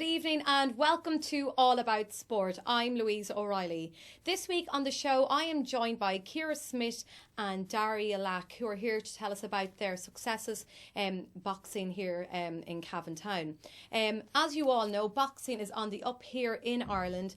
evening and welcome to All About Sport. I'm Louise O'Reilly. This week on the show I am joined by Ciara Smith and Daria Lach, who are here to tell us about their successes boxing here in Cavan Town. As you all know, boxing is on the up here in Ireland,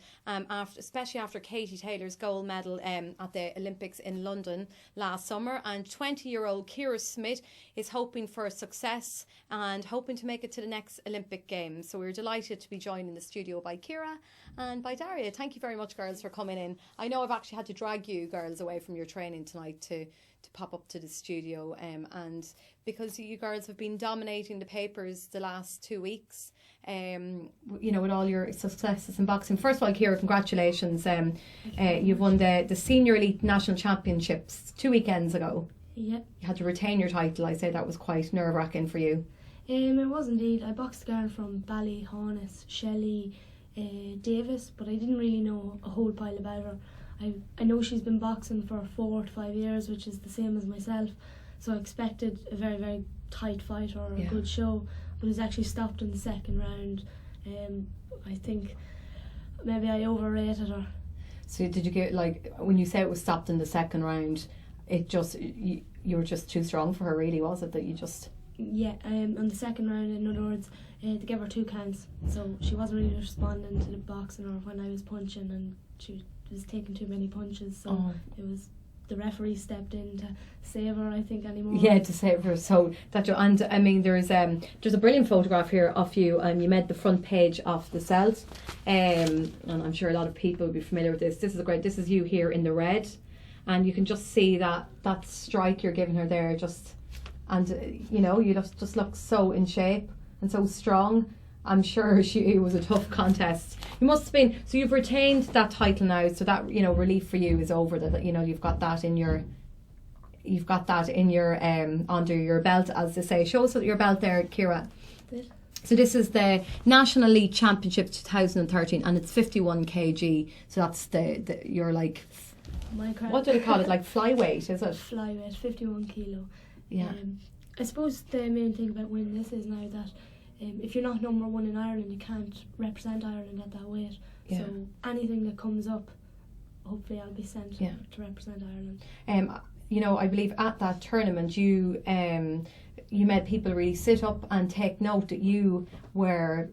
especially after Katie Taylor's gold medal at the Olympics in London last summer, and 20-year-old Ciara Smith is hoping for success and hoping to make it to the next Olympic Games. So we're delighted to be joined in the studio by Ciara and by Daria. Thank you very much, girls, for coming in. I know I've actually had to drag you girls away from your training tonight to pop up to the studio, and because you girls have been dominating the papers the last 2 weeks, with all your successes in boxing. First of all, Ciara, congratulations. You've won the Senior Elite National Championships 2 weekends ago. Yeah. You had to retain your title. I say that was quite nerve-wracking for you. It was indeed. I boxed a girl from Ballyhonus, Shelley Davis, but I didn't really know a whole pile about her. I know she's been boxing for 4 to 5 years, which is the same as myself, so I expected a very, very tight fight or a good show, but it was actually stopped in the second round. I think maybe I overrated her. So did you get, when you say it was stopped in the second round, it just, you were just too strong for her, really, was it, that you just... Yeah, on the second round, in other words, they gave her 2 counts, so she wasn't really responding to the boxing or when I was punching, and she was taking too many punches, so it was the referee stepped in to save her, I think, anymore. Yeah, to save her. So that, and I mean, there's a brilliant photograph here of you, and you made the front page of the Celt, and I'm sure a lot of people will be familiar with this. This is great. This is you here in the red, and you can just see that strike you're giving her there, just. And you just look so in shape and so strong. I'm sure it was a tough contest. You must have been. So you've retained that title now. So that relief for you is over. That you've got that in your. Under your belt, as they say. Show us your belt there, Ciara. So this is the National Elite Championship 2013, and it's 51 kg. So that's you're like. What do they call it? Like flyweight, is it? Flyweight, 51 kilo. Yeah. I suppose the main thing about winning this is now that if you're not number one in Ireland, you can't represent Ireland at that weight. Yeah. So anything that comes up, hopefully I'll be sent to represent Ireland. I believe at that tournament you made people really sit up and take note that you were,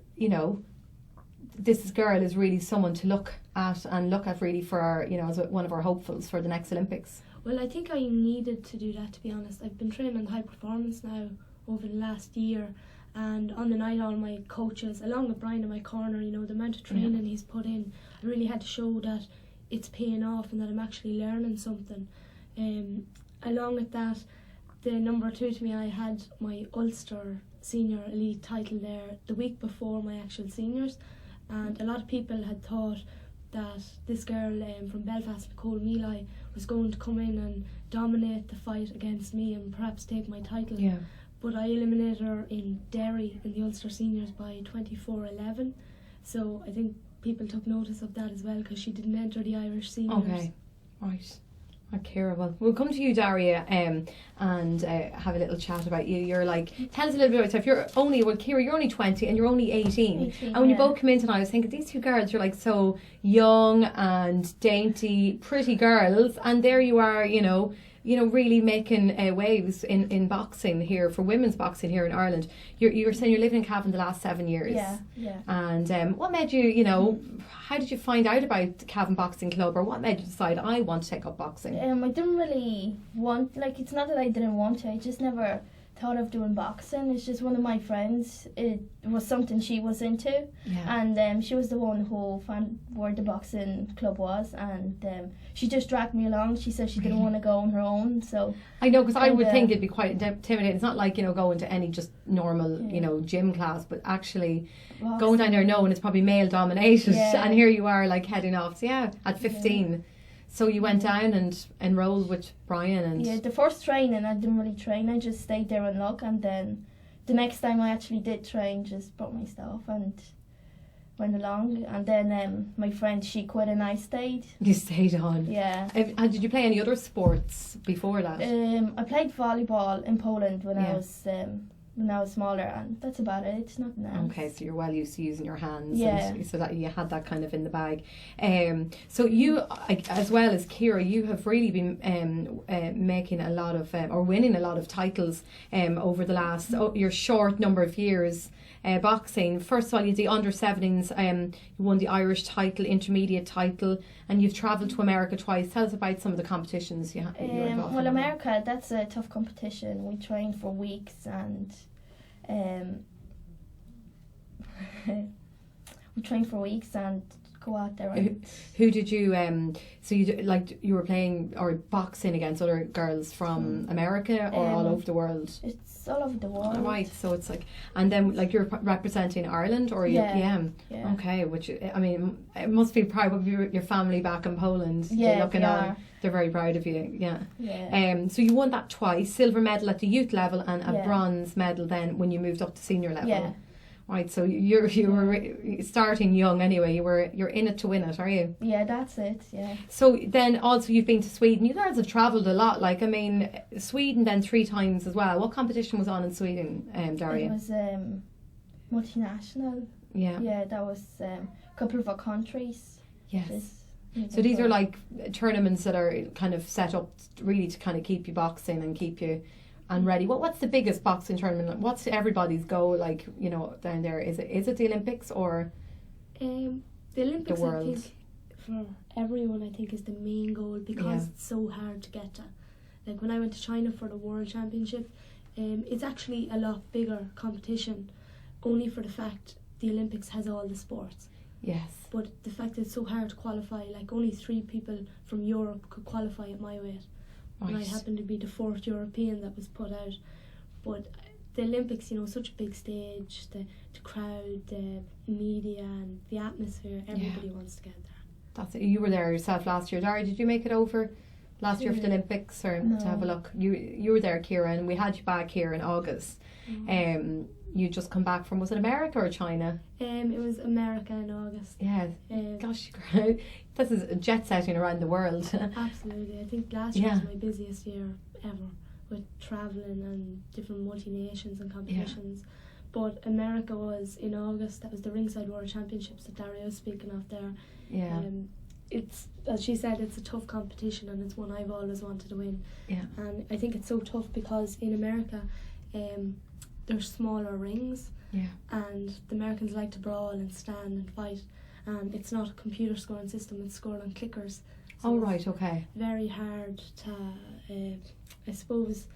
this girl is really someone to look at really for our, as one of our hopefuls for the next Olympics. Well, I think I needed to do that, to be honest. I've been training high performance now over the last year, and on the night all my coaches, along with Brian in my corner, the amount of training he's put in, I really had to show that it's paying off and that I'm actually learning something. Along with that, the number 2 to me, I had my Ulster Senior Elite title there the week before my actual seniors, and a lot of people had thought that this girl from Belfast, Nicole Mealy, was going to come in and dominate the fight against me and perhaps take my title. Yeah. But I eliminated her in Derry in the Ulster Seniors by 24-11. So I think people took notice of that as well, because she didn't enter the Irish Seniors. Okay, right. Ciara, well, we'll come to you, Daria, and have a little chat about you. You're tell us a little bit about yourself. Ciara, you're only 20 and you're only 18. And when you both come in tonight, I was thinking, these two girls are so young and dainty, pretty girls, and there you are, really making waves in boxing here, for women's boxing here in Ireland. You're saying you're living in Cavan the last 7 years. Yeah. And what made you, how did you find out about the Cavan Boxing Club, or what made you decide, I want to take up boxing? I didn't really want, it's not that I didn't want to, I just never thought of doing boxing. It's just one of my friends, it was something she was into, and she was the one who found where the boxing club was, and she just dragged me along. She said she didn't want to go on her own, so I know, because I would think it'd be quite intimidating. It's not like going to any just normal gym class, but actually boxing, going down there knowing it's probably male dominated, and here you are heading off. So at 15. So you went down and enrolled with Brian and... Yeah, the first training I didn't really train, I just stayed there and looked, and then the next time I actually did train, just brought my stuff and went along, and then my friend, she quit and I stayed. You stayed on? Yeah. And did you play any other sports before that? I played volleyball in Poland when I was now smaller, and that's about it. It's nothing else. Okay, so you're well used to using your hands, Yeah. and so that you had that kind of in the bag. So you, as well as Ciara, you have really been making a lot of or winning a lot of titles over the last your short number of years. Boxing. First of all, you did the under-17s. You won the Irish title, intermediate title, and you've travelled to America twice. Tell us about some of the competitions you're involved well, in. America, that's a tough competition. We trained for weeks, and go out there. And Who did you? So you were playing or boxing against other girls from America or all over the world? It's all over the world. Right, so it's like, and then like you're representing Ireland, or Yeah. Okay, which I mean, it must be proud of your family back in Poland. Yeah, looking they on, are. they're very proud of you. Yeah. Yeah. So you won that twice, silver medal at the youth level and a Yeah. bronze medal then when you moved up to senior level. Yeah. Right, so you were starting young anyway. You're in it to win it, are you? Yeah, that's it. Yeah. So then also you've been to Sweden. You guys have travelled a lot. Like, I mean, Sweden then 3 times as well. What competition was on in Sweden, Daria? It was multinational. Yeah. Yeah, that was a couple of our countries. Yes. So these are like tournaments that are kind of set up really to kind of keep you boxing and keep you and ready. What's the biggest boxing tournament? What's everybody's goal, like, you know, down there? Is it the Olympics or The Olympics, the I world? think, for everyone, I think, is the main goal because it's so hard to get to. Like when I went to China for the World Championship, it's actually a lot bigger competition, only for the fact the Olympics has all the sports. Yes. But the fact that it's so hard to qualify, like only 3 people from Europe could qualify at my weight. And I Right. happened to be the 4th European that was put out. But the Olympics, you know, such a big stage, the crowd, the media and the atmosphere, everybody wants to get there. That's it. You were there yourself last year. Daria, did you make it over last year for the Olympics or to have a look? You were there, Ciara, and we had you back here in August. You just come back from, was it America or China? It was America in August. Yeah. Gosh, this is jet setting around the world. Absolutely. I think last year was my busiest year ever with travelling and different multinations and competitions. But America was in August. That was the Ringside World Championships that Daria was speaking of there. Yeah. It's, as she said, it's a tough competition and it's one I've always wanted to win. Yeah. And I think it's so tough because in America, there's smaller rings. Yeah. And the Americans like to brawl and stand and fight. And it's not a computer scoring system, it's scored on clickers. So Oh, right, okay. very hard to, I suppose,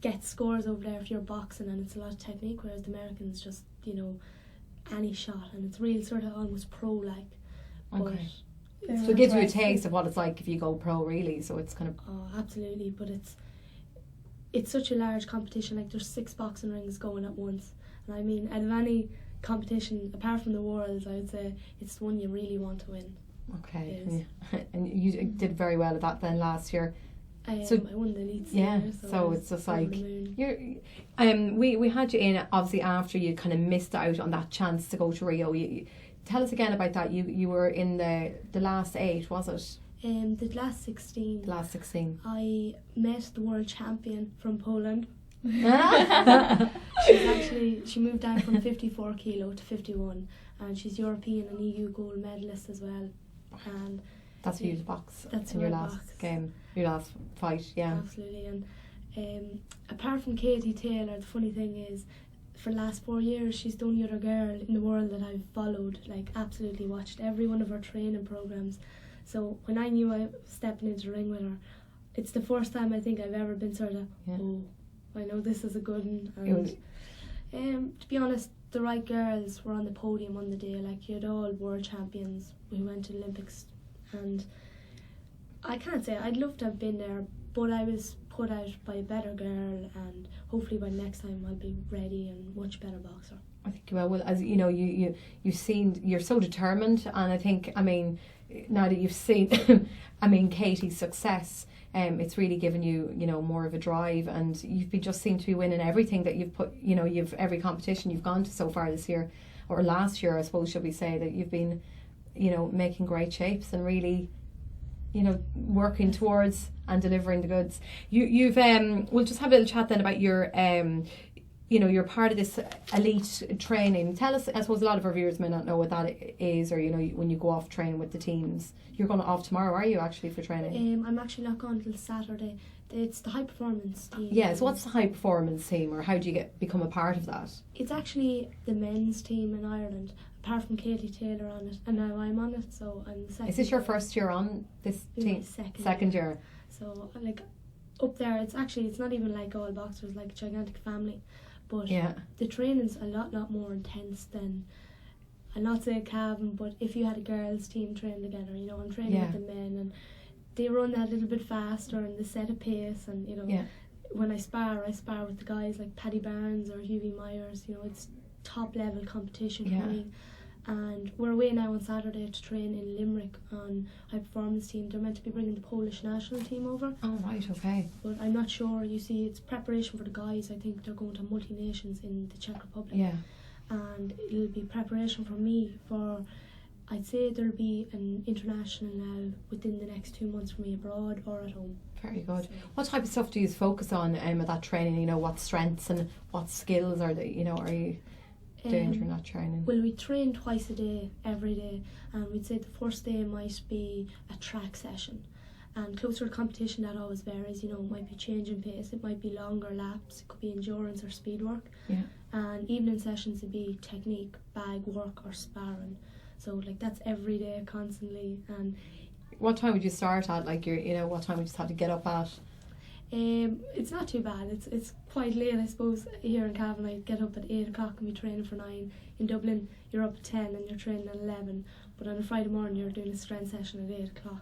get scores over there if you're boxing, and it's a lot of technique, whereas the Americans just, you know, any shot, and it's real sort of almost pro-like. Okay. But So it gives you a taste of what it's like if you go pro, really. So it's kind of... Oh, absolutely, but it's such a large competition. Like there's 6 boxing rings going at once, and I mean, out of any competition apart from the Worlds, I would say it's the one you really want to win. Okay. Yeah. And you did very well at that then last year. I won the elite Yeah, senior, so I it's was just over like the moon. you're we had you in obviously after you kind of missed out on that chance to go to Rio. You tell us again about that. You were in the last 8, was it? The last 16. The last 16. I met the world champion from Poland. Ah. She moved down from 54 kilo to 51, and she's European and EU gold medalist as well. And That's who you box that's in who your I last box. game, your last fight, yeah. Absolutely. And apart from Katie Taylor, the funny thing is, for the last 4 years, she's the only other girl in the world that I've followed, like absolutely watched every one of her training programs. So when I knew I was stepping into the ring with her, it's the first time I think I've ever been sort of, oh, I know this is a good one. And to be honest, the right girls were on the podium on the day. Like you had all world champions who went to the Olympics, and I can't say I'd love to have been there, but I was put out by a better girl, and hopefully by next time I'll be ready and much better boxer. I think you will. Well, as you know, you've seen, you're so determined, and I think, I mean, now that you've seen, I mean, Katie's success, it's really given you, you know, more of a drive, and just seem to be winning everything that you've put, you know, every competition you've gone to so far this year, or last year, I suppose, should we say, that you've been, you know, making great shapes and really, you know, working towards and delivering the goods. We'll just have a little chat then about your you're part of this elite training. Tell us, I suppose a lot of our viewers may not know what that is, or, when you go off training with the teams. You're going off tomorrow, are you, actually, for training? I'm actually not going until Saturday. It's the high performance team. Yeah, so what's the high performance team, or how do you become a part of that? It's actually the men's team in Ireland, apart from Katie Taylor on it, and now I'm on it, so I'm the second. Is this your first year on this team? Second year. So, up there, it's not even like all boxers, like a gigantic family. But the training's a lot more intense than, I'll not say Cavan, but if you had a girls' team train together, I'm training with the men, and they run that little bit faster and they set a pace, and when I spar with the guys like Paddy Barnes or Hughie Myers. It's top level competition for me. And we're away now on Saturday to train in Limerick on high performance team. They're meant to be bringing the Polish national team over. Oh right, okay. But I'm not sure. You see, it's preparation for the guys. I think they're going to multi-nations in the Czech Republic. Yeah. And it'll be preparation for me for, I'd say there'll be an international now within the next 2 months for me abroad or at home. Very good. So, what type of stuff do you focus on at that training? What strengths and what skills are they? Are you doing during that training? Well, we train twice a day, every day, and we'd say the first day might be a track session. And closer to competition, that always varies. It might be changing pace, it might be longer laps, it could be endurance or speed work. Yeah. And evening sessions would be technique, bag work, or sparring. So that's every day, constantly. And what time would you start at? What time would you have to get up at? It's not too bad. It's quite late, I suppose. Here in Cavan, I get up at 8 o'clock and be training for 9. In Dublin, you're up at 10 and you're training at 11. But on a Friday morning, you're doing a strength session at 8 o'clock.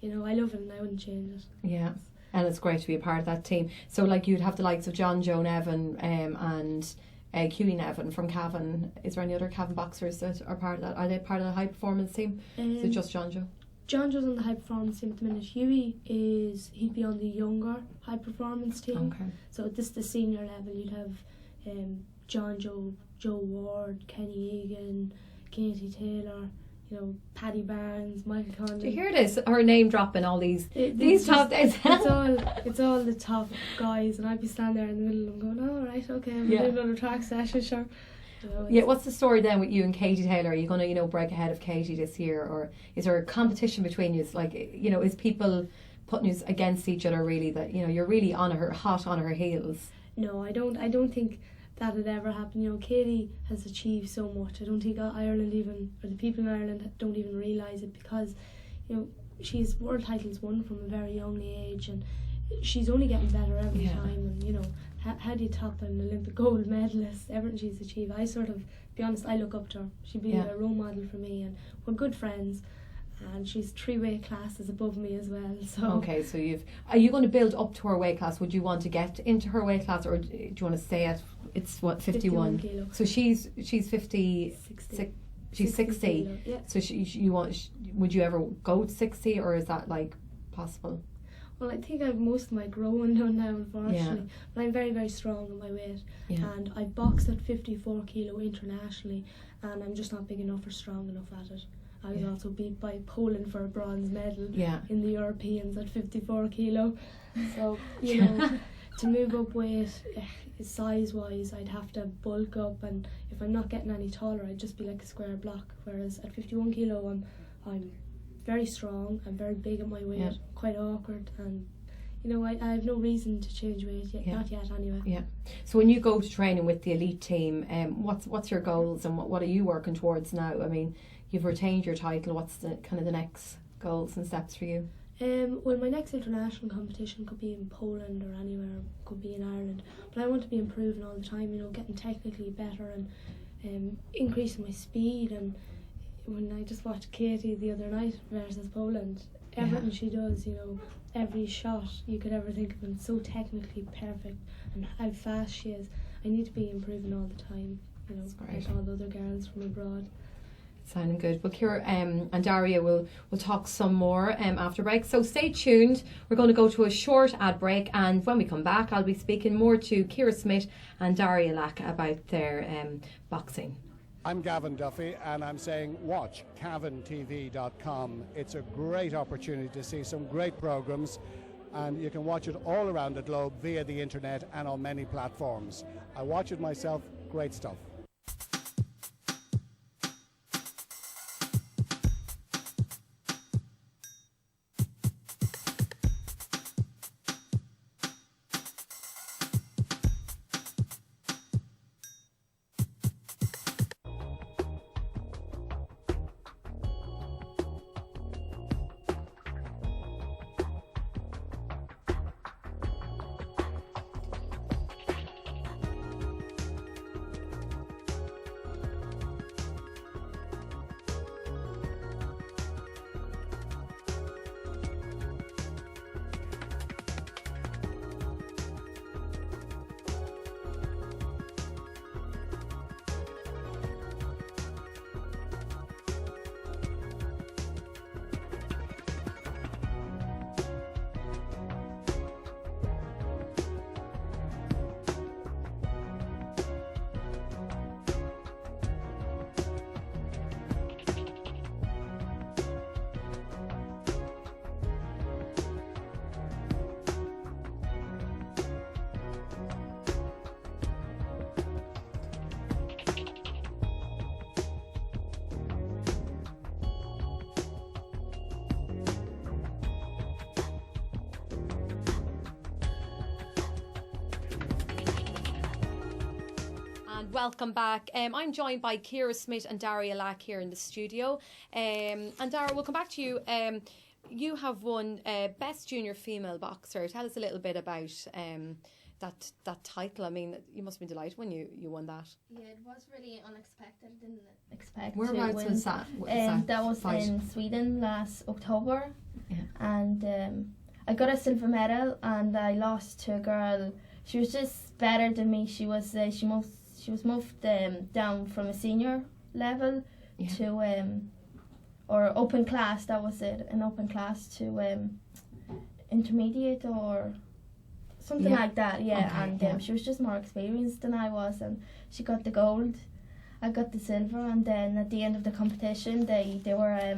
I love it and I wouldn't change it. Yeah, and it's great to be a part of that team. So, you'd have the likes of John Joe Nevin and Hughie Nevin from Cavan. Is there any other Cavan boxers that are part of that? Are they part of the high performance team? Is it just John Joe? John Joe's on the high performance team at the minute. He'd be on the younger high performance team. Okay. So this is the senior level. You'd have John Joe, Joe Ward, Kenny Egan, Katie Taylor, Paddy Barnes, Michael Conlon. Do you hear this? Her name dropping all these top days. it's all the top guys, and I'd be standing there in the middle and going, "Oh, right, okay, I'm doing another track session, sure." What's the story then with you and Katie Taylor? Are you going to, break ahead of Katie this year, or is there a competition between you? Is people putting you against each other really? That you're really hot on her heels. No, I don't think that would ever happen. Katie has achieved so much. I don't think Ireland or the people in Ireland don't even realise it, because she's world titles won from a very young age, and she's only getting better every time. And how do you top an Olympic gold medalist? Everything she's achieved, I sort of, to be honest, I look up to her. She'd be a role model for me, and we're good friends. And she's 3 weight classes above me as well. So okay, so are you going to build up to her weight class? Would you want to get into her weight class, or do you want to stay at 51 kilo? So she's 50. 60. She's 60. Kilo, yeah. So would you ever go to 60, or is that possible? Well, I think I've most of my growing done now, unfortunately. Yeah. But I'm very, very strong in my weight. Yeah. And I boxed at 54 kilo internationally, and I'm just not big enough or strong enough at it. I was also beat by Poland for a bronze medal in the Europeans at 54 kilo. So, to move up weight, size-wise, I'd have to bulk up, and if I'm not getting any taller, I'd just be like a square block. Whereas at 51 kilo, I'm very strong, I'm very big at my weight, quite awkward, and I have no reason to change weight yet, not yet anyway. Yeah. So when you go to training with the elite team, what's your goals, and what are you working towards now? I mean, you've retained your title. What's the kind of the next goals and steps for you? Well, my next international competition could be in Poland or anywhere, could be in Ireland. But I want to be improving all the time, getting technically better and increasing my speed. And when I just watched Katie the other night versus Poland, everything she does, every shot you could ever think of, and so technically perfect, and how fast she is. I need to be improving all the time, like all the other girls from abroad. Sounding good. Well, Ciara and Daria will talk some more after break. So stay tuned. We're going to go to a short ad break, and when we come back, I'll be speaking more to Ciara Smith and Daria Lach about their boxing. I'm Gavin Duffy, and I'm saying watch CavanTV.com. It's a great opportunity to see some great programmes, and you can watch it all around the globe via the internet and on many platforms. I watch it myself. Great stuff. Welcome back. I'm joined by Ciara Smith and Daria Lach here in the studio. And Daria, we'll come back to you. You have won Best Junior Female Boxer. Tell us a little bit about that title. I mean, you must have been delighted when you won that. Yeah, it was really unexpected. I didn't expect Whereabouts to win. was that? That was fight? in Sweden last October. Yeah. And I got a silver medal, and I lost to a girl. She was just better than me. She was moved down from a senior level to or open class. That was it, an open class to intermediate or something like that. Yeah, okay, and she was just more experienced than I was, and she got the gold. I got the silver, and then at the end of the competition, they were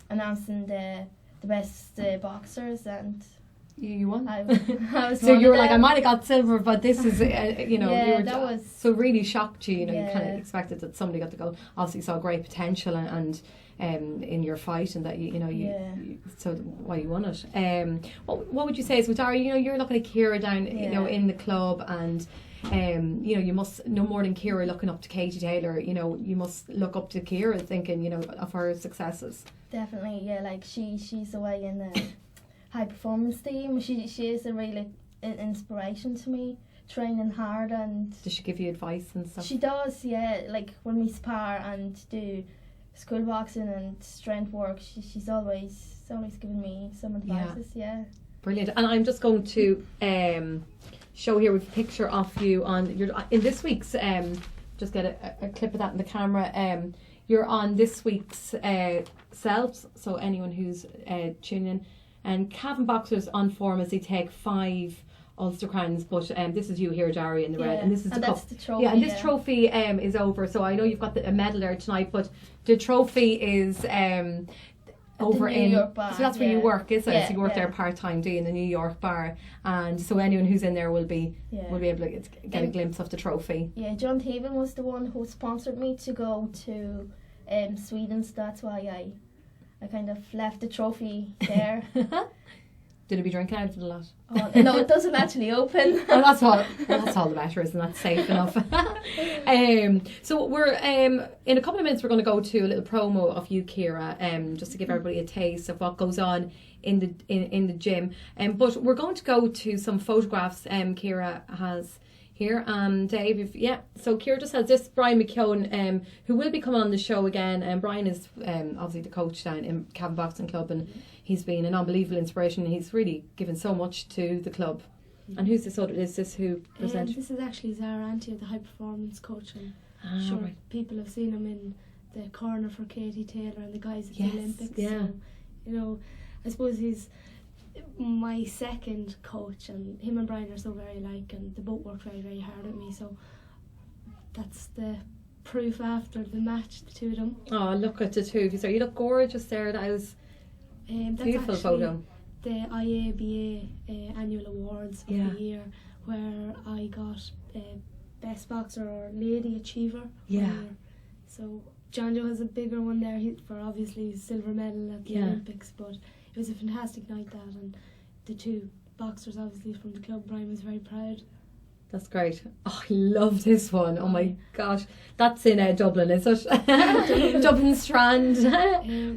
announcing the best boxers, and you won. I was so you were like, I might have got silver, but this is, you know, yeah, you were that was so really shocked you. You know, yeah. you kind of expected that somebody got the gold. Obviously, saw great potential and in your fight, and that you so why you won it. What would you say is with Daria? You know, you're looking at Ciara down, you know, in the club, and you know, you must no more than Ciara looking up to Katie Taylor. You know, you must look up to Ciara, thinking, you know, of her successes. Definitely, yeah. Like she's away in the high performance team. She is a real inspiration to me, training hard. And does she give you advice and stuff? She does, yeah. Like when we spar and do school boxing and strength work, she's always giving me some advice. Yeah. Brilliant. And I'm just going to show here with a picture of you on your in this week's just get a clip of that in the camera. You're on this week's Celts, so anyone who's tuning in. And Cavan boxers on form as they take 5 Ulster crowns, but this is you here, Daria, in the red, and this is the cup. The trophy, and this trophy is over. So I know you've got a medal there tonight, but the trophy is over in York bar, so that's where you work, is it? Yeah, so you work there part time, do you, in the New York bar, and so anyone who's in there will be able to get a glimpse of the trophy. Yeah, John Taven was the one who sponsored me to go to Sweden, so that's why I kind of left the trophy there. Did it be drinking out of it a lot? Oh, no, it doesn't actually open. That's all the better, isn't that? Safe enough. So we're in a couple of minutes we're going to go to a little promo of you, Ciara, just to give everybody a taste of what goes on in the gym. But we're going to go to some photographs Ciara has here, and Dave, so Ciara just has this Brian McKeown, who will be coming on the show again, and Brian is obviously the coach down in Cavan Boxing Club, and he's been an unbelievable inspiration. He's really given so much to the club. And who's this other? Is this who presented? This is actually Ciara, the high performance coach, and sure, people have seen him in the corner for Katie Taylor and the guys at the Olympics. Yeah. So, you know, I suppose he's my second coach, and him and Brian are so very alike, and they both work very, very hard at me, so that's the proof after the match, the two of them. Oh, look at the two of you. So you look gorgeous there. That was that's beautiful photo. the IABA annual awards of the year, where I got Best Boxer or Lady Achiever. So John Joe has a bigger one there for obviously silver medal at the Olympics, but it was a fantastic night that, and the two boxers obviously from the club, Brian was very proud. That's great. Oh, I love this one. Oh my gosh. That's in Dublin, is it? Dublin Strand.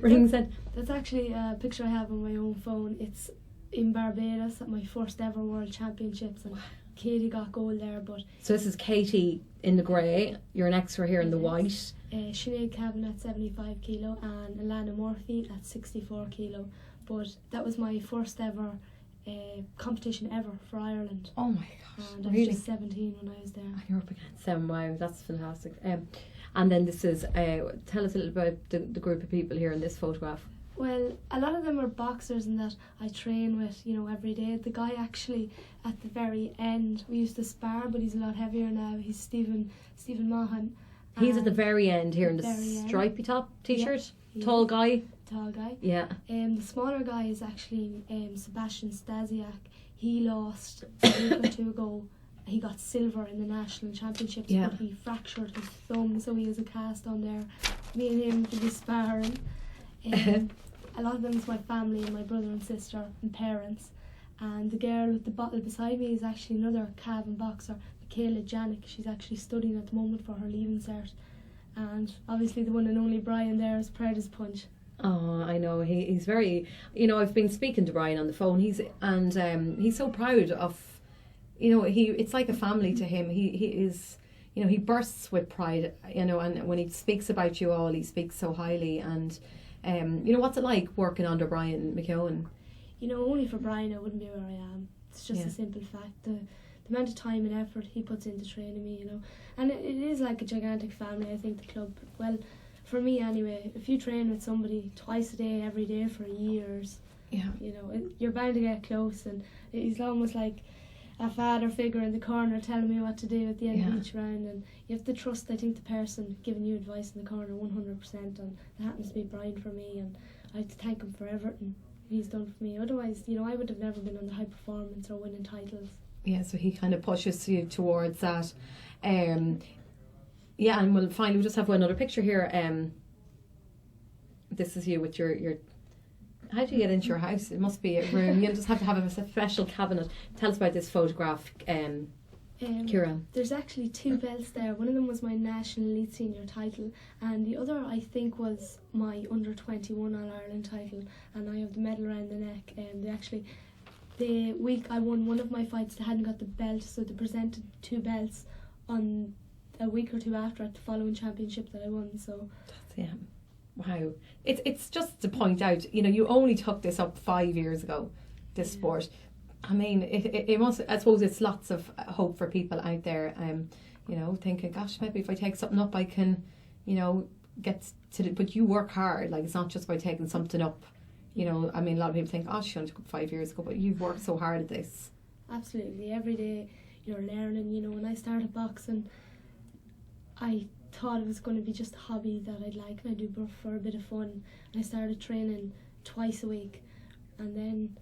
Ringside. That's actually a picture I have on my own phone. It's in Barbados at my first ever World Championships, and Katie got gold there. But so this is Katie in the grey. Your next were here in the white. Sinead Cavan at 75 kilo and Alana Murphy at 64 kilo. But that was my first ever competition ever for Ireland. Oh my gosh! And I was just 17 when I was there. And you're up against them. Wow, that's fantastic. And then this is tell us a little about the group of people here in this photograph. Well, a lot of them are boxers and that I train with, every day. The guy actually at the very end, we used to spar, but he's a lot heavier now. He's Stephen Mahan. He's at the very end here in the stripy top t-shirt. Tall guy. Yeah. The smaller guy is actually Sebastian Stasiak. He lost a week or two ago. He got silver in the national championships, but he fractured his thumb, so he has a cast on there. Me and him will be sparring. A lot of them is my family and my brother and sister and parents. And the girl with the bottle beside me is actually another Cavan boxer, Michaela Janik. She's actually studying at the moment for her leaving cert. And obviously the one and only Brian there is proud as punch. Oh, I know. He's very, I've been speaking to Brian on the phone. He's so proud of, it's like a family to him. He is, he bursts with pride, and when he speaks about you all, he speaks so highly. And, what's it like working under Brian McKeown? Only for Brian I wouldn't be where I am. It's just a simple fact. The amount of time and effort he puts into training me, and it is like a gigantic family. I think the club, well, for me anyway, if you train with somebody twice a day, every day for years, you're bound to get close, and he's almost like a father figure in the corner telling me what to do at the end of each round, and you have to trust, I think, the person giving you advice in the corner 100%, and that happens to be Brian for me, and I have to thank him for everything he's done for me. Otherwise, I would have never been on the high performance or winning titles. Yeah, so he kind of pushes you towards that. And we'll just have another picture here. This is you with your how do you get into your house? It must be a room. You just have to have a special cabinet. Tell us about this photograph, Ciara. There's actually two belts there. One of them was my National Elite Senior title, and the other I think was my Under 21 All Ireland title, and I have the medal around the neck. The week I won one of my fights, they hadn't got the belt, so they presented two belts on a week or two after at the following championship that I won. So wow, it's just to point out, you only took this up 5 years ago, this sport. I mean, it must. I suppose it's lots of hope for people out there. Thinking, gosh, maybe if I take something up, I can, get to. But you work hard. Like, it's not just by taking something up. I mean, a lot of people think, oh, she only took up 5 years ago, but you've worked so hard at this. Absolutely, every day you're learning. When I started boxing, I thought it was going to be just a hobby that I'd like, and I do for a bit of fun. And I started training twice a week, and then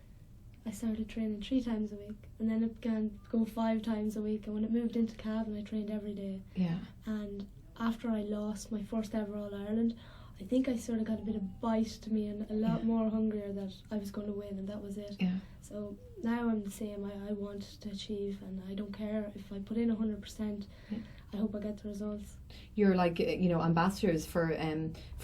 I started training 3 times a week, and then it began to go 5 times a week. And when it moved into Cavan, I trained every day. Yeah. And after I lost my first ever All Ireland, I think I sort of got a bit of bite to me and a lot more hungrier that I was going to win, and that was it. Yeah. So now I'm the same. I want to achieve, and I don't care if I put in 100%. I hope I get the results. You're like, ambassadors for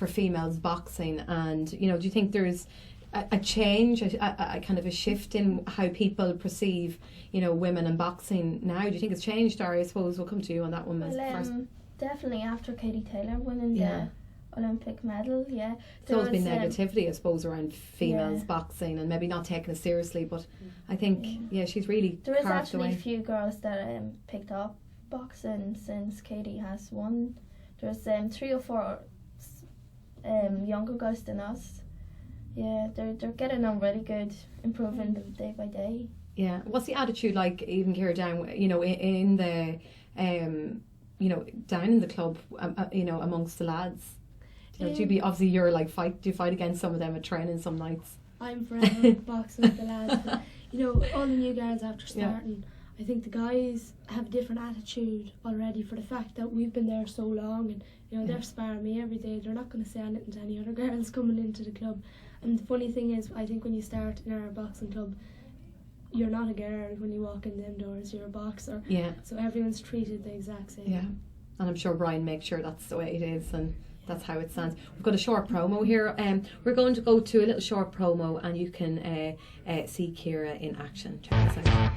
females boxing, and do you think there's a change, a kind of a shift in how people perceive, women in boxing now? Do you think it's changed, Daria? I suppose we'll come to you on that one first. Definitely after Katie Taylor winning the Olympic medal, There's always been negativity, I suppose, around females boxing and maybe not taking it seriously, but I think, she's really there is carved actually away. A few girls that picked up boxing since Katie has won. There's 3 or 4 younger girls than us. Yeah, they're getting on really good, improving day by day. Yeah, what's the attitude like, even Ciara, down, in the, down in the club, amongst the lads? Do you obviously you're like do you fight against some of them at training some nights? I'm forever boxing with the lads. But, you know, all the new guys after starting, I think the guys have a different attitude already for the fact that we've been there so long, and you know they're sparring me every day. They're not going to say anything to any other girls coming into the club. And the funny thing is, I think when you start in our boxing club, you're not a girl when you walk in them doors. You're a boxer. Yeah. So everyone's treated the exact same. Yeah. And I'm sure Brian makes sure that's the way it is, and that's how it stands. We've got a short promo here. We're going to go to a little short promo, and you can see Ciara in action. Check this out.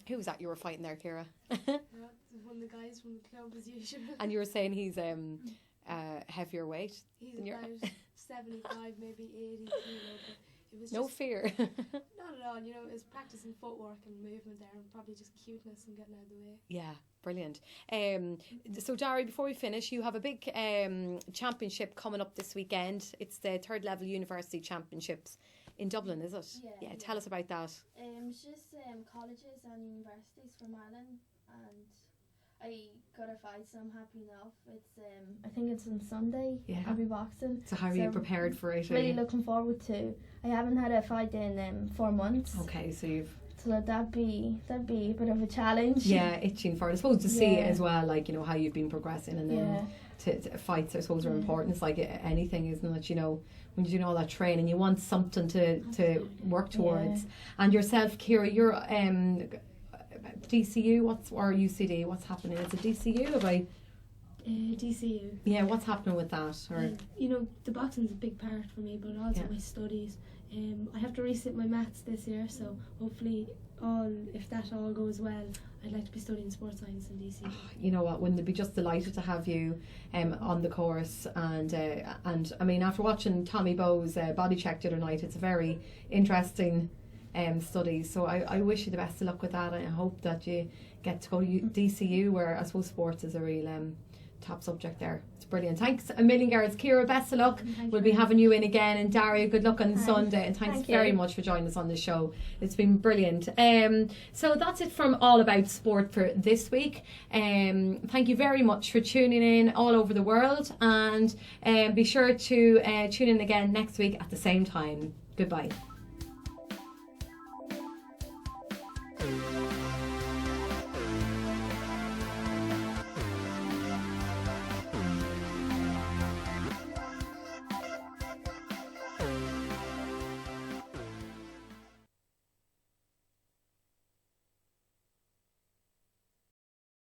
Who was that you were fighting there, Ciara? One of the guys from the club as usual. And you were saying he's heavier weight? He's about 75, maybe 80 kilo, but it was no just fear. not at all, you know, it was practicing footwork and movement there, and probably just cuteness and getting out of the way. Yeah, brilliant. So Daria, before we finish, you have a big championship coming up this weekend. It's the third level university championships in Dublin, is it? Yeah. Tell us about that. It's just colleges and universities from Ireland, and I got a fight, so I'm happy enough. It's I think it's on Sunday. Yeah. I'll be boxing. So how are you prepared for it? Really looking forward to. I haven't had a fight in 4 months. Okay, so you've. So that'd be a bit of a challenge. Yeah, itching for it. I suppose to see as well, like, you know, how you've been progressing, and then to fights, I suppose, are important. It's like anything, isn't it? You know, when you're doing all that training, you want something to work towards. And yourself, Ciara, you're DCU, or UCD? What's happening? Is it DCU? Have I? DCU. Yeah, what's happening with that? Or you know, the boxing's a big part for me, but also my studies. I have to resit my maths this year, so hopefully, if that all goes well, I'd like to be studying sports science in DCU. You know what? Wouldn't they be just delighted to have you on the course? And I mean, after watching Tommy Bowes' body check the other night, it's a very interesting study. So I wish you the best of luck with that, and I hope that you get to go to DCU, where I suppose sports is a real top subject there. It's brilliant. Thanks a million, girls. Ciara, best of luck. We'll be having you in again, and Daria, good luck on Sunday, and thanks very much for joining us on the show. It's been brilliant. So that's it from All About Sport for this week. Thank you very much for tuning in all over the world, and be sure to tune in again next week at the same time. Goodbye.